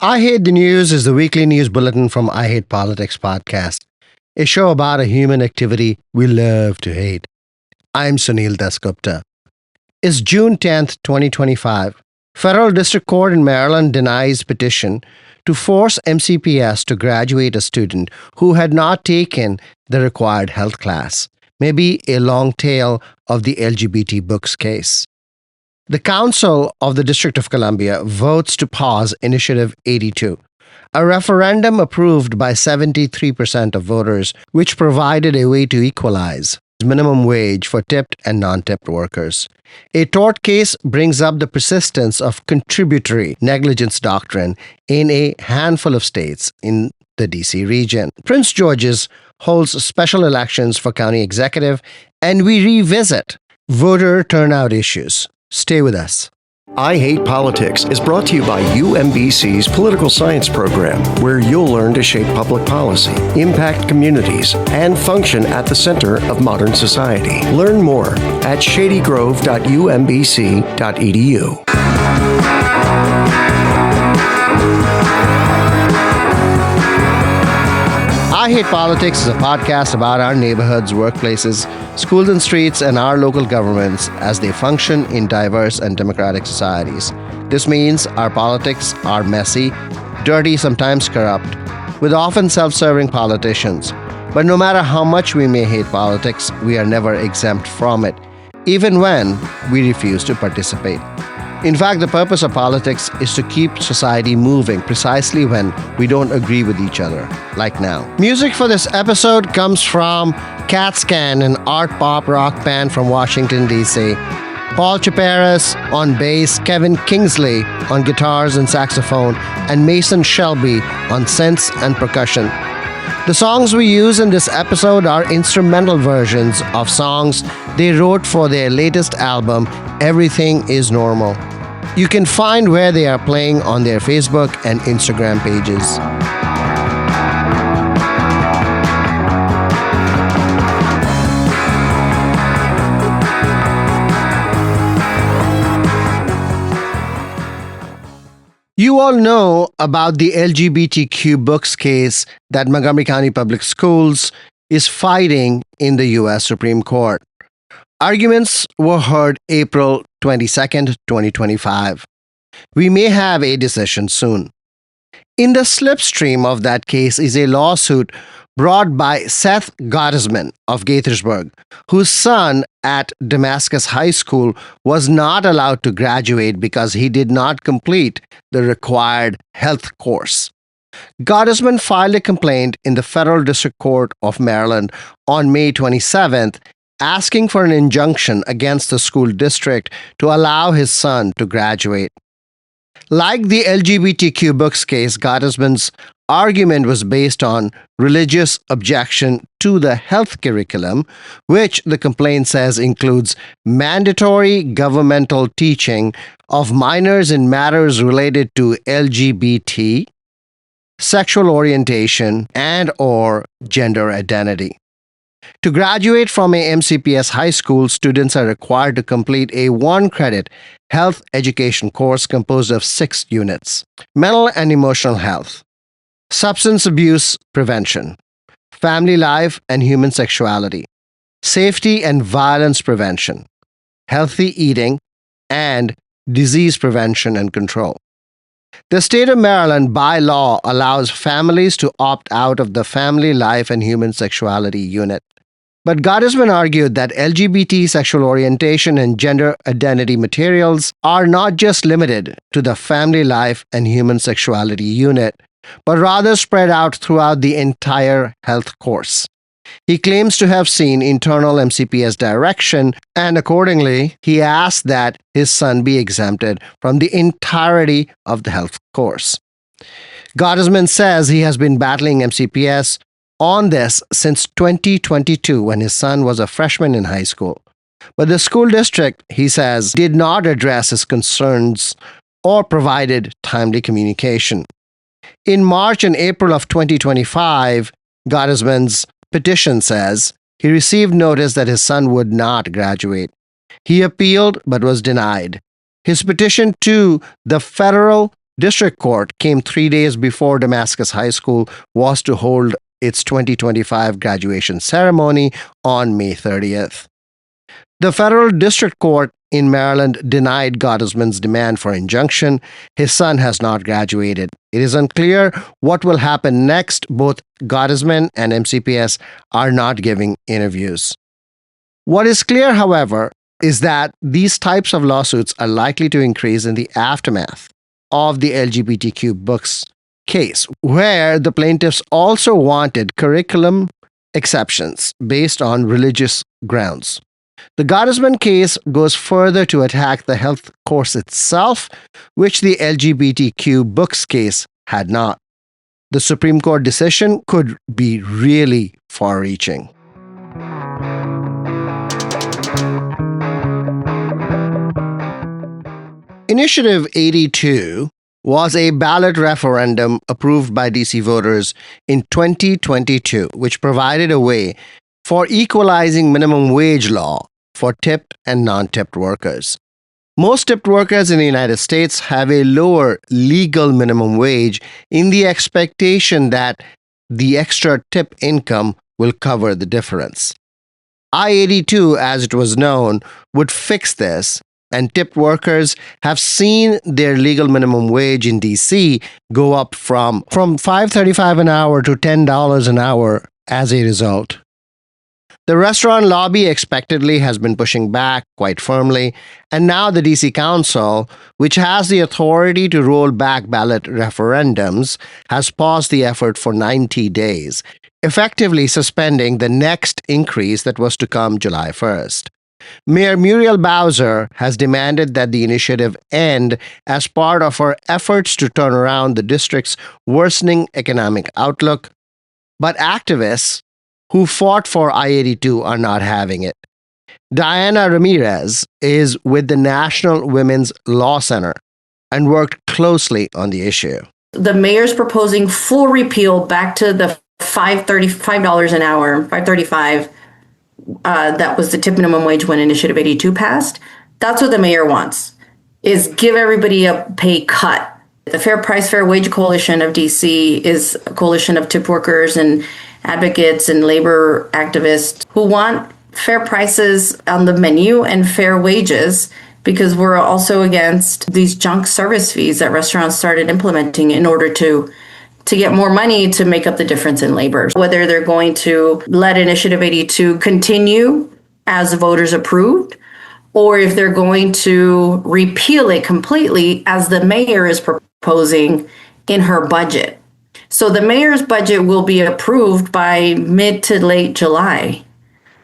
I Hate the News is the weekly news bulletin from I Hate Politics podcast, a show about a human activity we love to hate. I'm Sunil Dasgupta. It's June 10th, 2025. Federal District Court in Maryland denies petition to force MCPS to graduate a student who had not taken the required health class. Maybe a long tale of the LGBT books case. The Council of the District of Columbia votes to pause Initiative 82, a referendum approved by 73% of voters, which provided a way to equalize minimum wage for tipped and non-tipped workers. A tort case brings up the persistence of contributory negligence doctrine in a handful of states in the DC region. Prince George's holds special elections for county executive, and we revisit voter turnout issues. Stay with us. I Hate Politics is brought to you by UMBC's Political Science Program, where you'll learn to shape public policy, impact communities, and function at the center of modern society. Learn more at shadygrove.umbc.edu. I Hate Politics is a podcast about our neighborhoods, workplaces, schools and streets, and our local governments as they function in diverse and democratic societies. This means our politics are messy, dirty, sometimes corrupt, with often self-serving politicians. But no matter how much we may hate politics, we are never exempt from it, even when we refuse to participate. In fact, the purpose of politics is to keep society moving precisely when we don't agree with each other, like now. Music for this episode comes from CatScan, an art pop rock band from Washington, D.C. Paul Chaperas on bass, Kevin Kingsley on guitars and saxophone, and Mason Shelby on synths and percussion. The songs we use in this episode are instrumental versions of songs they wrote for their latest album, Everything is Normal. You can find where they are playing on their Facebook and Instagram pages. You all know about the LGBTQ books case that Montgomery County Public Schools is fighting in the U.S. Supreme Court. Arguments were heard April 22nd, 2025. We may have a decision soon. In the slipstream of that case is a lawsuit brought by Seth Gottesman of Gaithersburg, whose son at Damascus High School was not allowed to graduate because he did not complete the required health course. Gottesman filed a complaint in the Federal District Court of Maryland on May 27th, asking for an injunction against the school district to allow his son to graduate. Like the LGBTQ books case, Gottesman's argument was based on religious objection to the health curriculum, which the complaint says includes mandatory governmental teaching of minors in matters related to LGBT, sexual orientation, and/or gender identity. To graduate from a MCPS high school, students are required to complete a one-credit health education course composed of 6 units: mental and emotional health, substance abuse prevention, family life and human sexuality, safety and violence prevention, healthy eating, and disease prevention and control. The state of Maryland, by law, allows families to opt out of the family life and human sexuality unit. But Gottesman argued that LGBT sexual orientation and gender identity materials are not just limited to the family life and human sexuality unit, but rather spread out throughout the entire health course. He claims to have seen internal MCPS direction, and accordingly, he asked that his son be exempted from the entirety of the health course. Gottesman says he has been battling MCPS on this since 2022 when his son was a freshman in high school. But the school district, he says, did not address his concerns or provided timely communication. In March and April of 2025, Gottesman's petition says he received notice that his son would not graduate. He appealed but was denied. His petition to the Federal District Court came 3 days before Damascus High School was to hold its 2025 graduation ceremony on May 30th. The federal district court in Maryland denied Gottesman's demand for injunction. His son has not graduated. It is unclear what will happen next. Both Gottesman and MCPS are not giving interviews. What is clear, however, is that these types of lawsuits are likely to increase in the aftermath of the LGBTQ books case, where the plaintiffs also wanted curriculum exceptions based on religious grounds. The Gottesman case goes further to attack the health course itself, which the LGBTQ books case had not. The Supreme Court decision could be really far-reaching. Initiative 82 was a ballot referendum approved by DC voters in 2022, which provided a way for equalizing minimum wage law for tipped and non-tipped workers. Most tipped workers in the United States have a lower legal minimum wage in the expectation that the extra tip income will cover the difference. I-82, as it was known, would fix this, and tipped workers have seen their legal minimum wage in DC go up from $5.35 an hour to $10 an hour as a result. The restaurant lobby expectedly has been pushing back quite firmly, and now the DC Council, which has the authority to roll back ballot referendums, has paused the effort for 90 days, effectively suspending the next increase that was to come July 1st. Mayor Muriel Bowser has demanded that the initiative end as part of her efforts to turn around the district's worsening economic outlook, but activists who fought for I-82 are not having it. Diana Ramirez is with the National Women's Law Center and worked closely on the issue. The mayor's proposing full repeal back to the $5 an hour, $5.35. That was the tip minimum wage when Initiative 82 passed. That's what the mayor wants, is give everybody a pay cut. The Fair Price, Fair Wage Coalition of DC is a coalition of tip workers and advocates and labor activists who want fair prices on the menu and fair wages, because we're also against these junk service fees that restaurants started implementing in order to get more money to make up the difference in labor. Whether they're going to let Initiative 82 continue as voters approved, or if they're going to repeal it completely as the mayor is proposing in her budget. So the mayor's budget will be approved by mid to late July.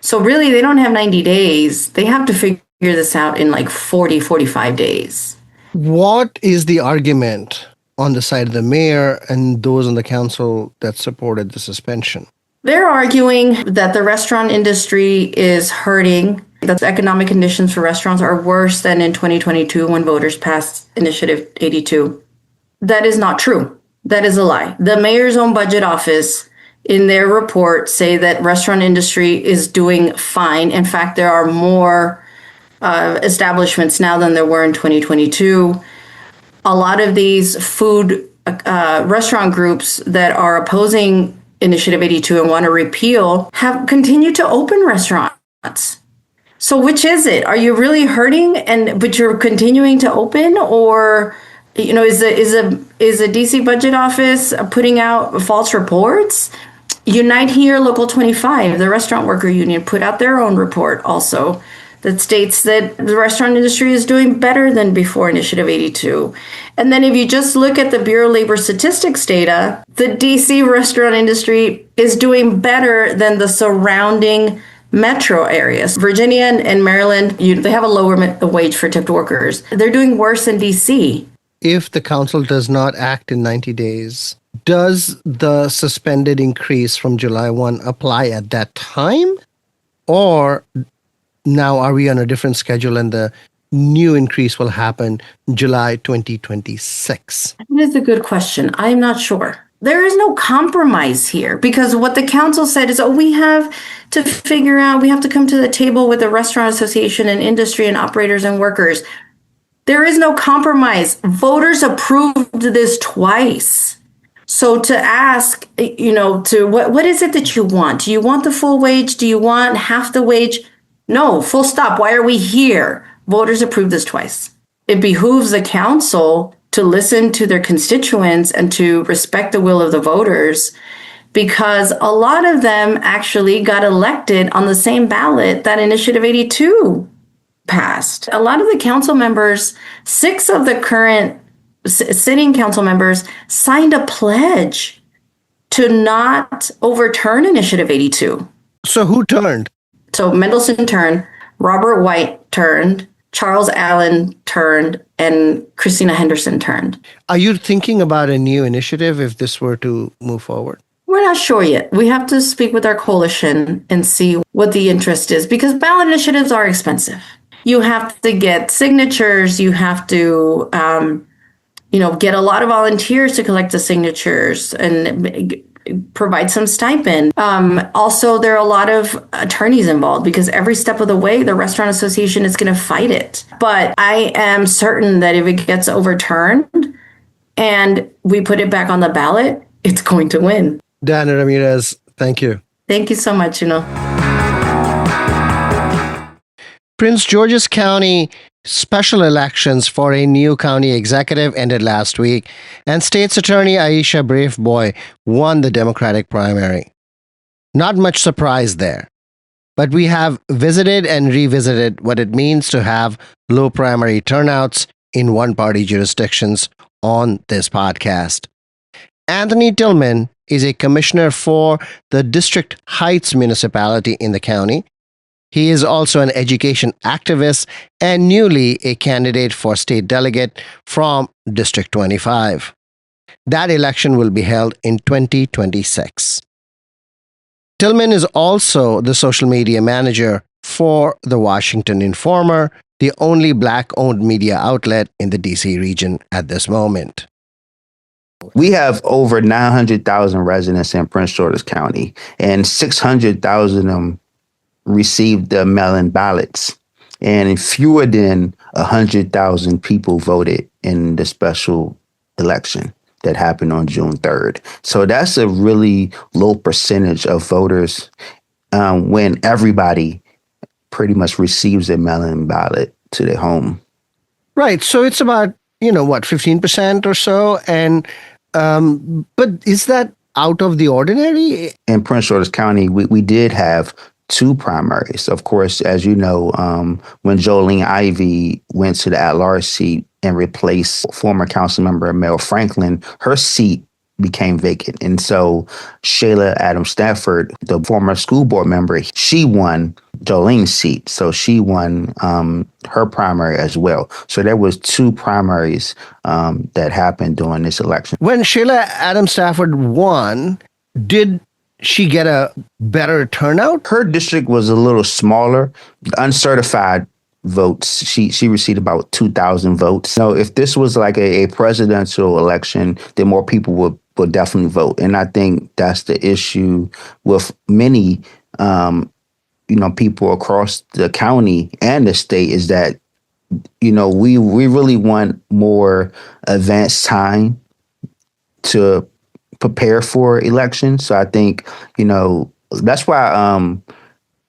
So really, they don't have 90 days. They have to figure this out in like 40, 45 days. What is the argument on the side of the mayor and those on the council that supported the suspension? They're arguing that the restaurant industry is hurting, that the economic conditions for restaurants are worse than in 2022 when voters passed Initiative 82. That is not true. That is a lie. The mayor's own budget office in their report say that restaurant industry is doing fine. In fact, there are more establishments now than there were in 2022. A lot of these food restaurant groups that are opposing Initiative 82 and want to repeal have continued to open restaurants. So which is it? Are you really hurting but you're continuing to open, or is a DC budget office putting out false reports? Unite Here Local 25, the restaurant worker union, put out their own report also that states that the restaurant industry is doing better than before Initiative 82. And then if you just look at the Bureau of Labor Statistics data, the DC restaurant industry is doing better than the surrounding metro areas. Virginia and Maryland, they have a lower wage for tipped workers. They're doing worse than DC. If the council does not act in 90 days, does the suspended increase from July 1 apply at that time? Or now are we on a different schedule and the new increase will happen July 2026? That is a good question. I'm not sure. There is no compromise here, because what the council said is, we have to figure out, we have to come to the table with the restaurant association and industry and operators and workers. There is no compromise. Voters approved this twice. So to ask, to what is it that you want? Do you want the full wage? Do you want half the wage? No, full stop. Why are we here? Voters approved this twice. It behooves the council to listen to their constituents and to respect the will of the voters, because a lot of them actually got elected on the same ballot that Initiative 82 passed. A lot of the council members, 6 of the current sitting council members, signed a pledge to not overturn Initiative 82. So who turned? So Mendelsohn turned, Robert White turned, Charles Allen turned, and Christina Henderson turned. Are you thinking about a new initiative if this were to move forward? We're not sure yet. We have to speak with our coalition and see what the interest is, because ballot initiatives are expensive. You have to get signatures. You have to, get a lot of volunteers to collect the signatures and provide some stipend. Also, there are a lot of attorneys involved, because every step of the way, the Restaurant Association is going to fight it. But I am certain that if it gets overturned and we put it back on the ballot, it's going to win. Diana Ramirez, thank you. Thank you so much, Prince George's County special elections for a new county executive ended last week, and State's Attorney Aisha Braveboy won the Democratic primary. Not much surprise there, but we have visited and revisited what it means to have low primary turnouts in one-party jurisdictions on this podcast. Anthony Tillman is a commissioner for the District Heights municipality in the county. He is also an education activist and newly a candidate for state delegate from District 25. That election will be held in 2026. Tillman is also the social media manager for the Washington Informer, the only Black-owned media outlet in the DC region at this moment. We have over 900,000 residents in Prince George's County, and 600,000 of them received the mail-in ballots, and fewer than 100,000 people voted in the special election that happened on June 3rd. So that's a really low percentage of voters when everybody pretty much receives a mail-in ballot to their home. Right. So it's about, 15% or so. And but is that out of the ordinary? In Prince George's County, we did have 2 primaries. Of course, as you know, when Jolene Ivey went to the at-large seat and replaced former council member Mel Franklin, her seat became vacant. And so Shayla Adams Stafford, the former school board member, she won Jolene's seat. So she won her primary as well. So there was 2 primaries that happened during this election. When Shayla Adams Stafford won, did she get a better turnout? Her district was a little smaller. The uncertified votes, she received about 2,000 votes. So if this was like a presidential election, then more people would definitely vote. And I think that's the issue with many, people across the county and the state, is that, we really want more advanced time to prepare for elections. So I think, that's why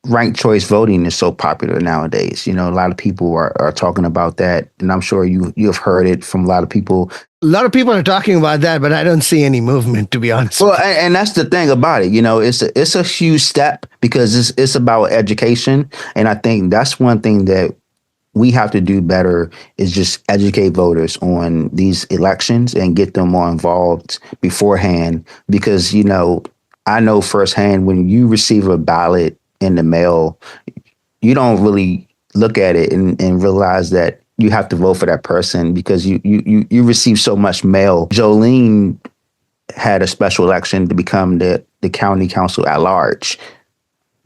ranked choice voting is so popular nowadays. A lot of people are talking about that, and I'm sure you've heard it from a lot of people. A lot of people are talking about that, but I don't see any movement, to be honest. Well, and that's the thing about it. It's a huge step, because it's about education, and I think that's one thing that we have to do better, is just educate voters on these elections and get them more involved beforehand. Because, I know firsthand, when you receive a ballot in the mail, you don't really look at it and realize that you have to vote for that person, because you receive so much mail. Jolene had a special election to become the county council at large,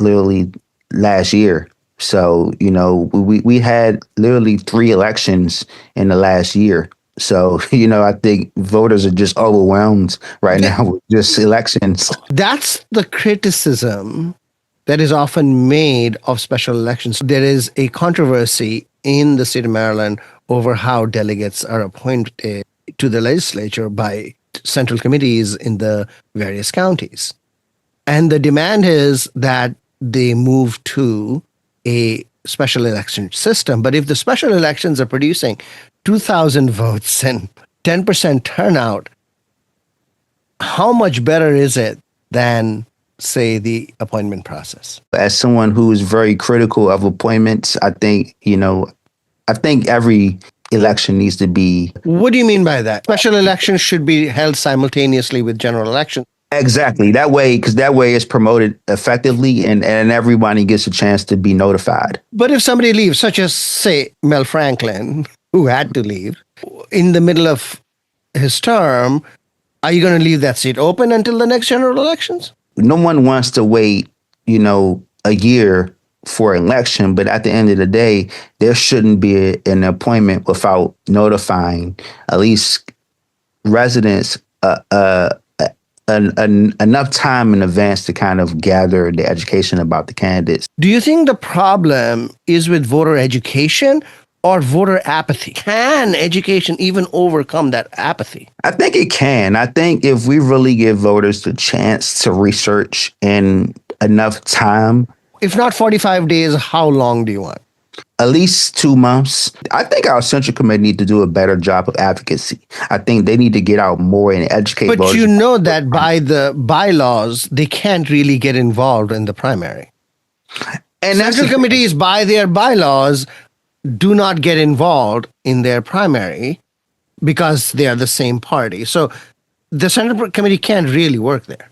literally last year. So, we had literally 3 elections in the last year. So, I think voters are just overwhelmed right now with just elections. That's the criticism that is often made of special elections. There is a controversy in the state of Maryland over how delegates are appointed to the legislature by central committees in the various counties. And the demand is that they move to a special election system. But if the special elections are producing 2,000 votes and 10% turnout, how much better is it than, say, the appointment process? As someone who is very critical of appointments, I think every election needs to be. What do you mean by that? Special elections should be held simultaneously with general elections. Exactly. That way, because that way it's promoted effectively and everybody gets a chance to be notified. But if somebody leaves, such as, say, Mel Franklin, who had to leave, in the middle of his term, are you going to leave that seat open until the next general elections? No one wants to wait, a year for an election, but at the end of the day, there shouldn't be an appointment without notifying at least residents enough time in advance to kind of gather the education about the candidates. Do you think the problem is with voter education or voter apathy? Can education even overcome that apathy? I think it can. I think if we really give voters the chance to research in enough time. If not 45 days, how long do you want? At least 2 months. I think our Central Committee need to do a better job of advocacy. I think they need to get out more and educate But voters. you know that by the bylaws, they can't really get involved in the primary. And Central committees, by their bylaws, do not get involved in their primary because they are the same party. So the Central Committee can't really work there.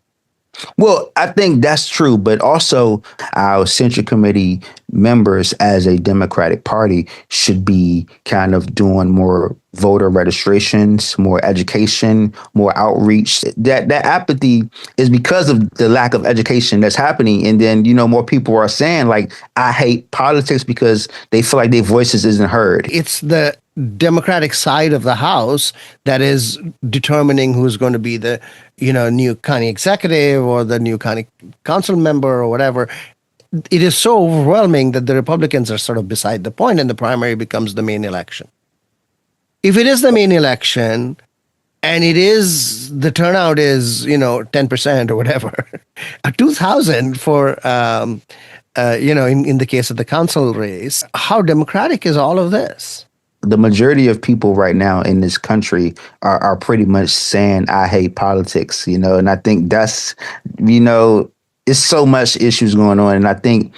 Well, I think that's true, but also our Central Committee members as a Democratic Party should be kind of doing more voter registrations, more education, more outreach. That apathy is because of the lack of education that's happening. And then, more people are saying, like, I hate politics because they feel like their voices isn't heard. It's the Democratic side of the House that is determining who's going to be the, new county executive or the new county council member or whatever. It is so overwhelming that the Republicans are sort of beside the point and the primary becomes the main election. If it is the main election and the turnout is, 10% or whatever, 2,000 for, in the case of the council race, how democratic is all of this? The majority of people right now in this country are pretty much saying, I hate politics, and I think that's, it's so much issues going on. And I think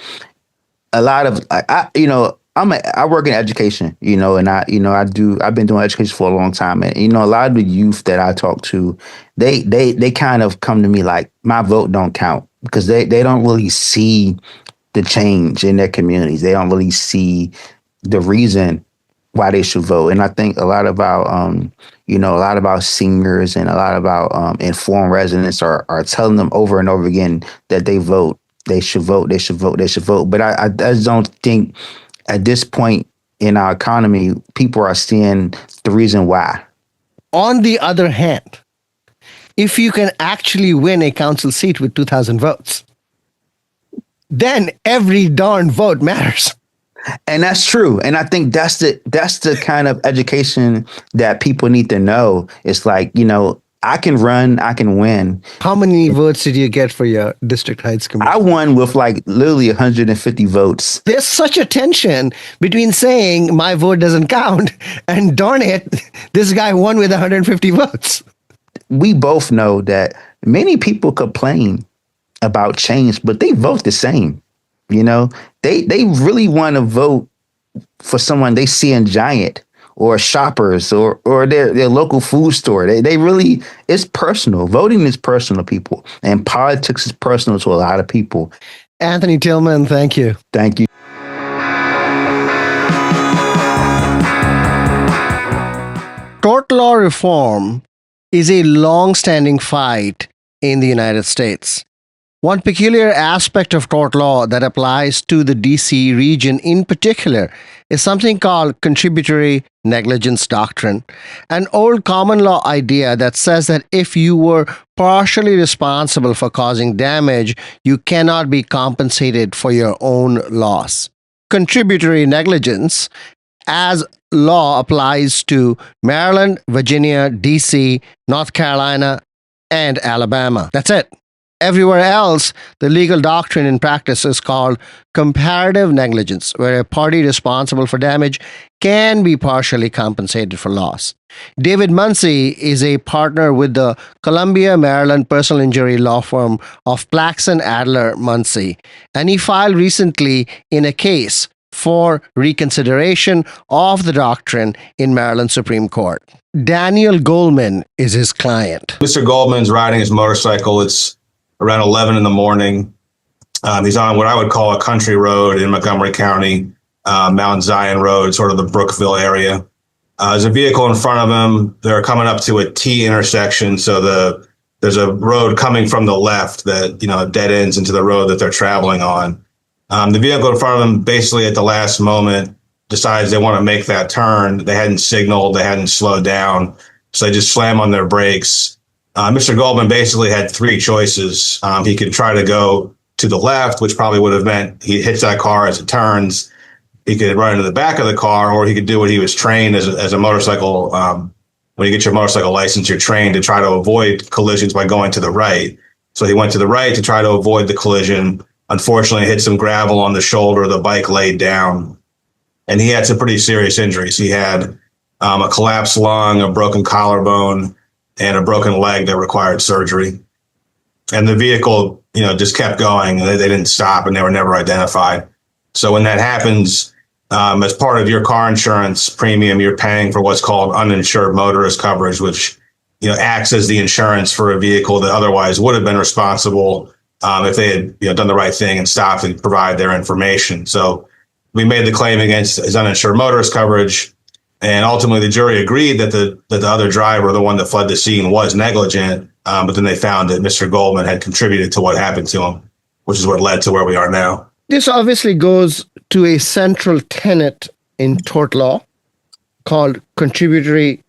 a lot of, I work in education, and I've been doing education for a long time. And, a lot of the youth that I talk to, they kind of come to me like, my vote don't count because they don't really see the change in their communities. They don't really see the reason why they should vote. And I think a lot of our seniors and a lot of our informed residents are telling them over and over again that they should vote. But I just don't think at this point in our economy, people are seeing the reason why. On the other hand, if you can actually win a council seat with 2,000 votes, then every darn vote matters. And that's true. And I think that's the kind of education that people need to know. It's like, I can run, I can win. How many votes did you get for your District Heights Commission? I won with like literally 150 votes. There's such a tension between saying my vote doesn't count and darn it, this guy won with 150 votes. We both know that many people complain about change, but they vote the same. They really want to vote for someone they see in Giant or Shoppers or their local food store. They really, it's personal. Voting is personal, people. And politics is personal to a lot of people. Anthony Tillman, thank you. Thank you. Tort law reform is a long-standing fight in the United States. One peculiar aspect of tort law that applies to the DC region in particular is something called contributory negligence doctrine, an old common law idea that says that if you were partially responsible for causing damage, you cannot be compensated for your own loss. Contributory negligence, as law applies to Maryland, Virginia, DC, North Carolina, and Alabama. That's it. Everywhere else, the legal doctrine in practice is called comparative negligence, where a party responsible for damage can be partially compensated for loss. David Muncy is a partner with the Columbia, Maryland personal injury law firm of Plaxton Adler Muncy, and he filed recently in a case for reconsideration of the doctrine in Maryland Supreme Court. Daniel Goldman is his client. Mr. Goldman's riding his motorcycle. It's around 11 in the morning. He's on what I would call a country road in Montgomery County, Mount Zion Road, sort of the Brookville area. There's a vehicle in front of him. They're coming up to a T intersection. So there's a road coming from the left that, dead ends into the road that they're traveling on. The vehicle in front of them basically at the last moment decides they want to make that turn. They hadn't signaled, they hadn't slowed down. So they just slam on their brakes. Mr. Goldman basically had three choices. He could try to go to the left, which probably would have meant he hits that car as it turns. He could run into the back of the car, or he could do what he was trained as a motorcycle. When you get your motorcycle license, you're trained to try to avoid collisions by going to the right. So he went to the right to try to avoid the collision. Unfortunately, hit some gravel on the shoulder. The bike laid down, and he had some pretty serious injuries. He had a collapsed lung, a broken collarbone, and a broken leg that required surgery. And the vehicle, just kept going. They didn't stop, and they were never identified. So when that happens, as part of your car insurance premium, you're paying for what's called uninsured motorist coverage, which acts as the insurance for a vehicle that otherwise would have been responsible if they had done the right thing and stopped and provide their information. So we made the claim against his uninsured motorist coverage. And ultimately, the jury agreed that the other driver, the one that fled the scene, was negligent. But then they found that Mr. Goldman had contributed to what happened to him, which is what led to where we are now. This obviously goes to a central tenet in tort law called contributory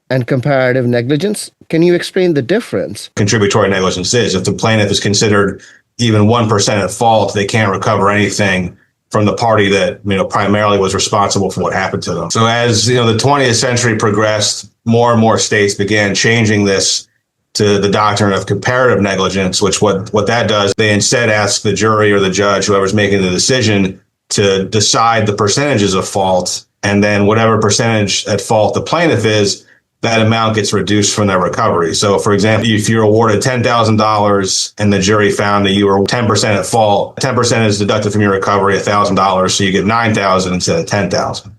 and comparative negligence. Can you explain the difference? Contributory negligence is if the plaintiff is considered even 1% at fault, they can't recover anything from the party that primarily was responsible for what happened to them. So as the 20th century progressed, more and more states began changing this to the doctrine of comparative negligence, which what that does, they instead ask the jury or the judge, whoever's making the decision, to decide the percentages of fault, and then whatever percentage at fault the plaintiff is, that amount gets reduced from their recovery. So, for example, if you're awarded $10,000 and the jury found that you were 10% at fault, 10% is deducted from your recovery, $1,000, so you get $9,000 instead of $10,000.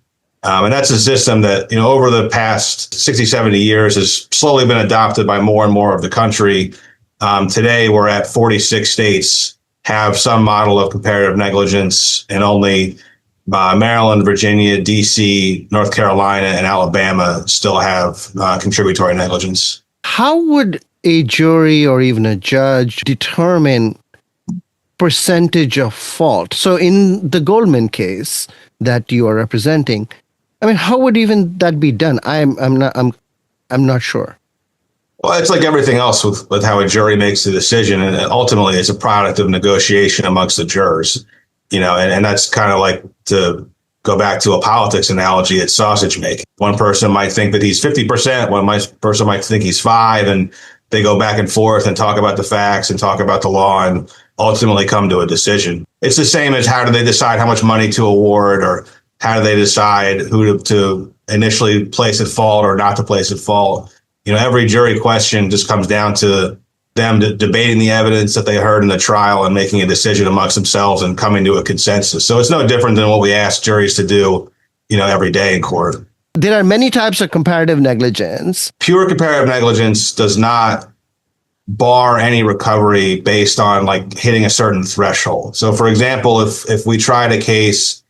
And that's a system that, over the past 60, 70 years has slowly been adopted by more and more of the country. Today, we're at 46 states have some model of comparative negligence, and only Maryland, Virginia, DC, North Carolina, and Alabama still have contributory negligence. How would a jury or even a judge determine percentage of fault? So in the Goldman case that you are representing, how would even that be done? I'm not sure. Well, it's like everything else with how a jury makes the decision, and ultimately it's a product of negotiation amongst the jurors. And that's kind of like, to go back to a politics analogy, it's sausage making. One person might think that he's 50%, person might think he's 5%, and they go back and forth and talk about the facts and talk about the law and ultimately come to a decision. It's the same as how do they decide how much money to award, or how do they decide who to initially place at fault or not to place at fault. Every jury question just comes down to them debating the evidence that they heard in the trial and making a decision amongst themselves and coming to a consensus. So it's no different than what we ask juries to do, every day in court. There are many types of comparative negligence. Pure comparative negligence does not bar any recovery based on hitting a certain threshold. So for example, if we tried a case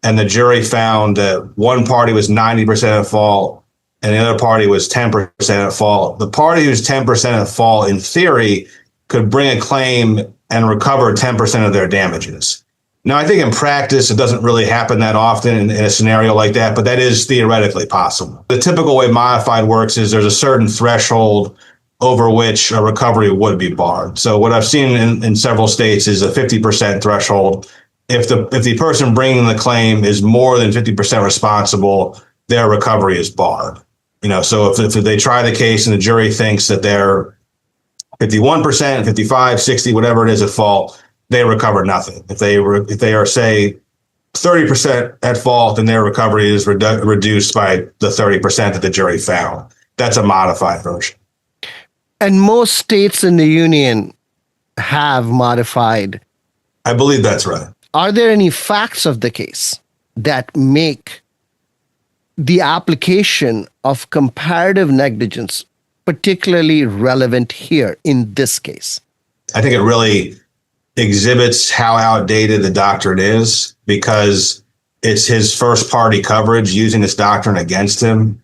and the jury found that one party was 90% at fault and the other party was 10% at fault, the party who's 10% at fault, in theory, could bring a claim and recover 10% of their damages. Now, I think in practice, it doesn't really happen that often in a scenario like that, but that is theoretically possible. The typical way modified works is there's a certain threshold over which a recovery would be barred. So what I've seen in several states is a 50% threshold. If the person bringing the claim is more than 50% responsible, their recovery is barred. So if they try the case and the jury thinks that they're 51%, 55, 60, whatever it is at fault, they recover nothing. If they are, say, 30% at fault, then their recovery is reduced by the 30% that the jury found. That's a modified version. And most states in the union have modified. I believe that's right. Are there any facts of the case that make the application of comparative negligence particularly relevant here in this case? I think it really exhibits how outdated the doctrine is, because it's his first party coverage using this doctrine against him.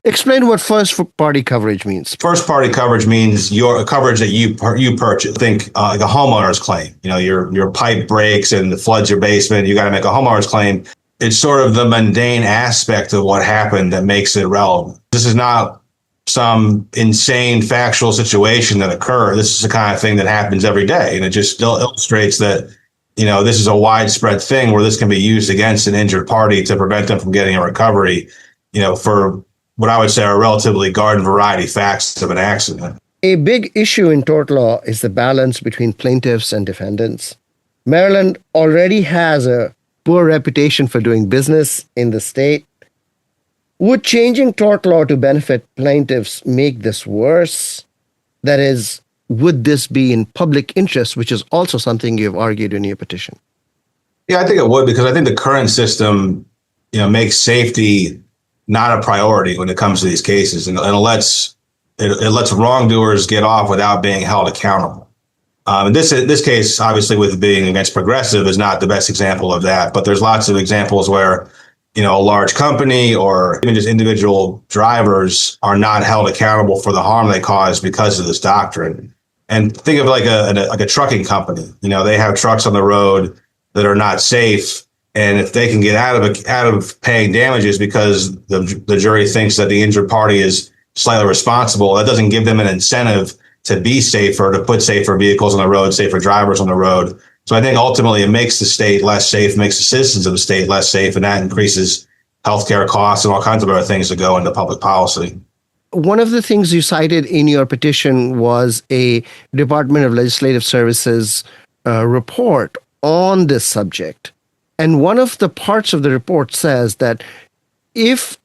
Explain what first party coverage means. First party coverage means your coverage that you purchase. Think like a homeowner's claim. Your pipe breaks and it floods your basement. You got to make a homeowner's claim. It's sort of the mundane aspect of what happened that makes it relevant. This is not some insane factual situation that occurred. This is the kind of thing that happens every day. And it just still illustrates that, this is a widespread thing where this can be used against an injured party to prevent them from getting a recovery, for what I would say are relatively garden variety facts of an accident. A big issue in tort law is the balance between plaintiffs and defendants. Maryland already has a poor reputation for doing business in the state. Would changing tort law to benefit plaintiffs make this worse? That is, would this be in public interest, which is also something you've argued in your petition? Yeah, I think it would, because I think the current system, makes safety not a priority when it comes to these cases, and it lets wrongdoers get off without being held accountable. In this case, obviously, with being against Progressive, is not the best example of that. But there's lots of examples where, a large company or even just individual drivers are not held accountable for the harm they caused because of this doctrine. And think of like a trucking company. They have trucks on the road that are not safe, and if they can get out of paying damages because the jury thinks that the injured party is slightly responsible, that doesn't give them an incentive to be safer, to put safer vehicles on the road, safer drivers on the road. So I think ultimately it makes the state less safe, makes the citizens of the state less safe, and that increases healthcare costs and all kinds of other things that go into public policy. One of the things you cited in your petition was a Department of Legislative Services report on this subject. And one of the parts of the report says that if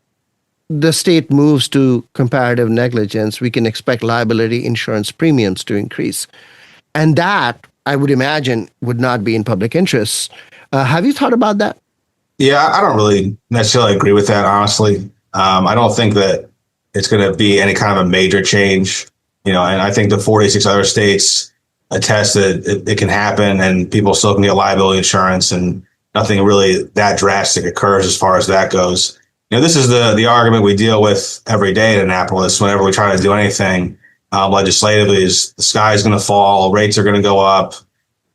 the state moves to comparative negligence, we can expect liability insurance premiums to increase. And that, I would imagine, would not be in public interest. Have you thought about that? Yeah, I don't really necessarily agree with that, honestly. I don't think that it's going to be any kind of a major change, and I think the 46 other states attest that it can happen and people still can get liability insurance, and nothing really that drastic occurs as far as that goes. This is the argument we deal with every day in Annapolis whenever we try to do anything legislatively, is the sky's going to fall, rates are going to go up,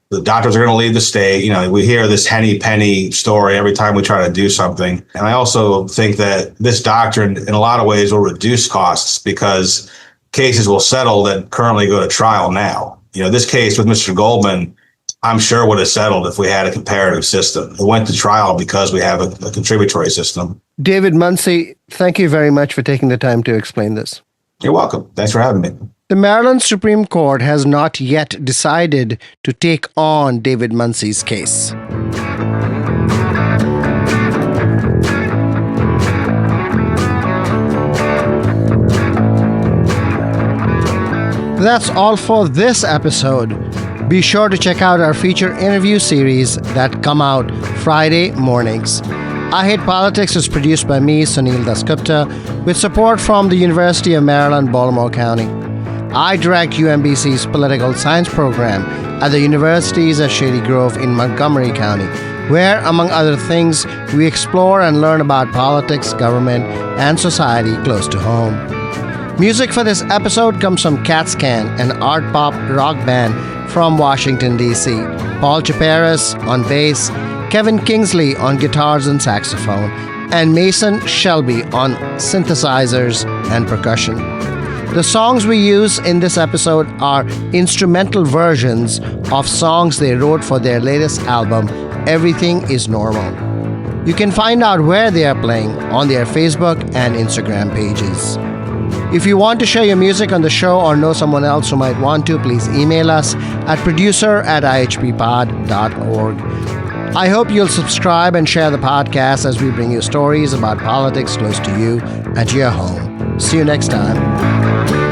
the doctors are going to leave the state. We hear this henny penny story every time we try to do something. And I also think that this doctrine in a lot of ways will reduce costs because cases will settle that currently go to trial now. This case with Mr. Goldman, I'm sure would have settled if we had a comparative system. It went to trial because we have a contributory system. David Munsey, thank you very much for taking the time to explain this. You're welcome. Thanks for having me. The Maryland Supreme Court has not yet decided to take on David Munsey's case. That's all for this episode. Be sure to check out our feature interview series that come out Friday mornings. I Hate Politics is produced by me, Sunil Dasgupta, with support from the University of Maryland, Baltimore County. I direct UMBC's political science program at the universities at Shady Grove in Montgomery County, where, among other things, we explore and learn about politics, government, and society close to home. Music for this episode comes from CatScan, an art pop rock band from Washington, D.C. Paul Chaperas on bass, Kevin Kingsley on guitars and saxophone, and Mason Shelby on synthesizers and percussion. The songs we use in this episode are instrumental versions of songs they wrote for their latest album, Everything is Normal. You can find out where they are playing on their Facebook and Instagram pages. If you want to share your music on the show or know someone else who might want to, please email us at producer@ihppod.org. I hope you'll subscribe and share the podcast as we bring you stories about politics close to you and to your home. See you next time.